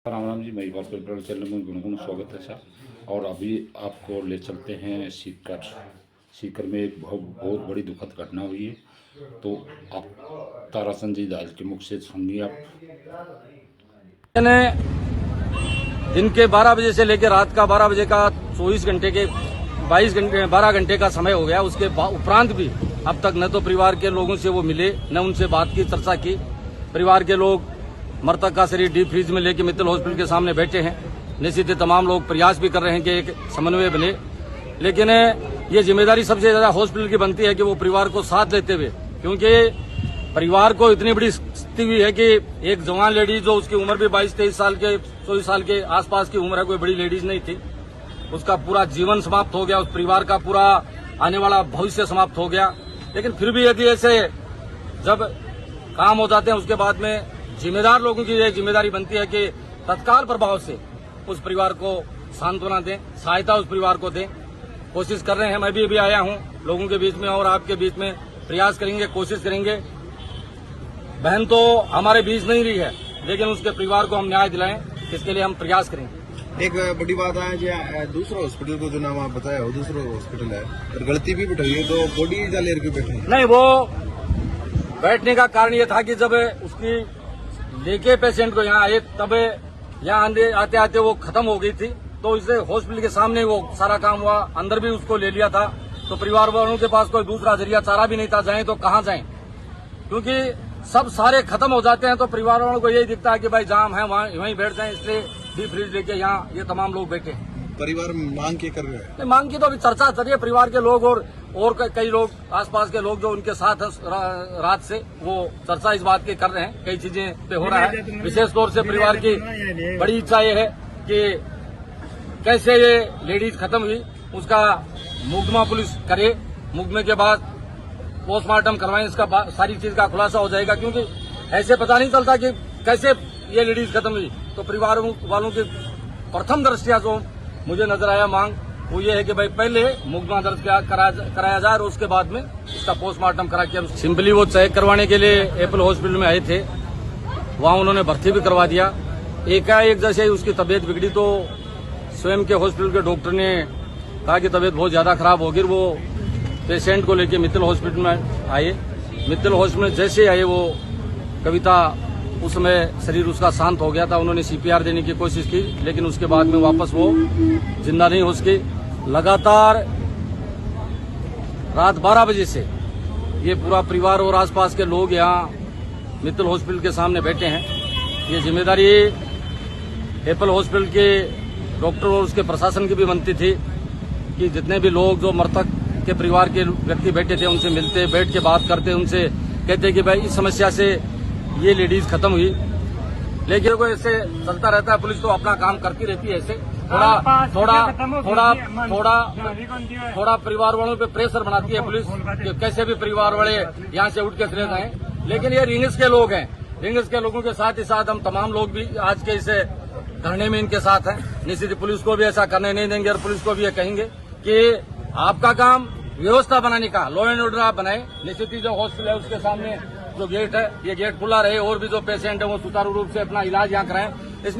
राम राम जी, मैं Iqbal paper channel में गुनगुन स्वागत है सर। और अभी आपको ले चलते हैं सीकर में एक बहुत बड़ी दुखद घटना हुई है। तो आप ताराचंद जी दाल के मुख से सुनिए आप। दिन के 12 बजे से लेकर रात का 12 बजे का 24 घंटे के 12 घंटे का समय हो गया। उसके उपरांत भी अब तक न तो परिवार के लोगों से वो मिले, न उनसे बात की, चर्चा की। परिवार के लोग मृतक का शरीर डीप फ्रीज में लेकर मित्तल हॉस्पिटल के सामने बैठे हैं। निश्चित तमाम लोग प्रयास भी कर रहे हैं कि एक समन्वय बने, लेकिन ये जिम्मेदारी सबसे ज्यादा हॉस्पिटल की बनती है कि वो परिवार को साथ लेते हुए, क्योंकि परिवार को इतनी बड़ी स्थिति हुई है कि एक जवान लेडीज जो उसकी उम्र भी 22-23 साल के 24 साल के आसपास की उम्र है, कोई बड़ी लेडीज नहीं थी, उसका पूरा जीवन समाप्त हो गया, उस परिवार का पूरा आने वाला भविष्य समाप्त हो गया। लेकिन फिर भी यदि ऐसे जब काम हो जाते हैं उसके बाद में जिम्मेदार लोगों की यह जिम्मेदारी बनती है कि तत्काल प्रभाव से उस परिवार को सांत्वना दें, सहायता उस परिवार को दें। कोशिश कर रहे हैं, मैं भी अभी आया हूं लोगों के बीच में और आपके बीच में, प्रयास करेंगे, कोशिश करेंगे। बहन तो हमारे बीच नहीं रही है, लेकिन उसके परिवार को हम न्याय दिलाएं, इसके लिए हम प्रयास करेंगे। एक बड़ी बात है जो दूसरा हॉस्पिटल को जो नाम आप बताया हो, दूसरा हॉस्पिटल है और गलती भी बैठाई है, तो बॉडी लेकर के बैठे नहीं। वो बैठने का कारण ये था कि जब उसकी लेके पेशेंट को यहाँ आए, तब यहाँ आते आते वो खत्म हो गई थी, तो इसे हॉस्पिटल के सामने वो सारा काम हुआ। अंदर भी उसको ले लिया था, तो परिवार वालों के पास कोई दूसरा जरिया चारा भी नहीं था, जाएं तो कहाँ जाएं, क्योंकि सब सारे खत्म हो जाते हैं। तो परिवार वालों को यही दिखता है कि भाई जाम है वहीं बैठ जाएं, इसलिए डीप फ्रीज लेके यहाँ ये तमाम लोग बैठे हैं। परिवार मांग के कर रहे हैं? मांग की तो अभी चर्चा चल रही है। परिवार के लोग और कई लोग आसपास के लोग जो उनके साथ है रात से, वो चर्चा इस बात की कर रहे हैं, कई चीजें पे हो रहा है। विशेष तौर से परिवार की बड़ी इच्छा ये है कि कैसे ये लेडीज खत्म हुई उसका मुकदमा पुलिस करे, मुकदमे के बाद पोस्टमार्टम करवाएं, इसका सारी चीज का खुलासा हो जाएगा। क्योंकि ऐसे पता नहीं चलता कि कैसे ये लेडीज खत्म हुई। तो परिवार वालों की प्रथम दृष्टिया जो मुझे नजर आया मांग, वो ये है कि भाई पहले मुकदमा दर्ज कराया जाए और उसके बाद में इसका पोस्टमार्टम करा के। सिंपली वो चेक करवाने के लिए एप्पल हॉस्पिटल में आए थे, वहां उन्होंने भर्ती भी करवा दिया। एकाएक जैसे ही उसकी तबीयत बिगड़ी तो स्वयं के हॉस्पिटल के डॉक्टर ने कहा कि तबीयत बहुत ज्यादा खराब होगी। वो पेशेंट को लेकर मित्तल हॉस्पिटल में आए। मित्तल हॉस्पिटल में जैसे आए, वो कविता उस समय शरीर उसका शांत हो गया था। उन्होंने CPR देने की कोशिश की, लेकिन उसके बाद में वापस वो जिंदा नहीं हो सके। लगातार रात 12 बजे से ये पूरा परिवार और आसपास के लोग यहाँ मित्तल हॉस्पिटल के सामने बैठे हैं। ये जिम्मेदारी एप्पल हॉस्पिटल के डॉक्टर और उसके प्रशासन की भी बनती थी कि जितने भी लोग जो मृतक के परिवार के व्यक्ति बैठे थे उनसे मिलते, बैठ के बात करते, उनसे कहते कि भाई इस समस्या से ये लेडीज खत्म हुई। लेकिन को ऐसे चलता रहता है, पुलिस तो अपना काम करती रहती है। ऐसे थोड़ा परिवार वालों पे प्रेशर बनाती है पुलिस कि कैसे भी परिवार वाले यहाँ से उठ के चले जाएं। लेकिन ये रिंग्स के लोग हैं, रिंग्स के लोगों के साथ ही साथ हम तमाम लोग भी आज के इसे धरने में इनके साथ हैं। निश्चित पुलिस को भी ऐसा करने नहीं देंगे और पुलिस को भी ये कहेंगे कि आपका काम व्यवस्था बनाने का, लॉ एंड ऑर्डर आप बनाए। निश्चित ही जो हॉस्पिटल है उसके सामने जो गेट है, ये गेट खुला रहे और भी जो पेशेंट है वो सुचारू रूप से अपना इलाज यहाँ कराएं। इसमें